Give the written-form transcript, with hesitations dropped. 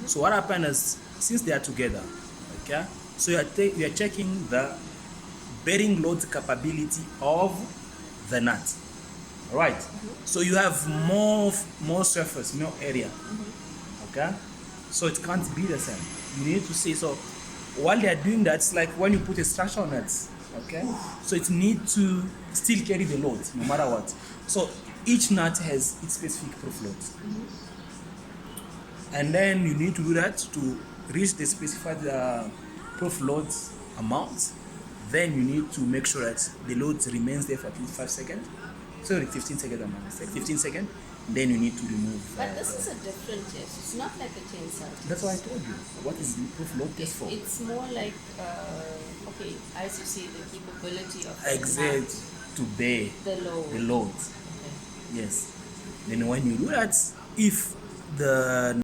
So what happens is, since they are together, okay, so you are checking the bearing load capability of the nut. All right. So you have more surface, more area. Okay. So it can't be the same. You need to see. So while they are doing that, it's like when you put a structure on it. Okay. So it needs to still carry the load no matter what. So each nut has its specific proof load. And then you need to do that to reach the specified proof load amount. Then you need to make sure that the load remains there for at least 5 seconds. Sorry, 15 seconds, I'm mistake. 15 seconds. Then you need to remove. But this is a different test. It's not like a tensile test. That's why I told you. What is the proof load test for? It's more like, okay, as you say, the capability of Exact to bear the load. The load. Okay. Yes. Then when you do that, if the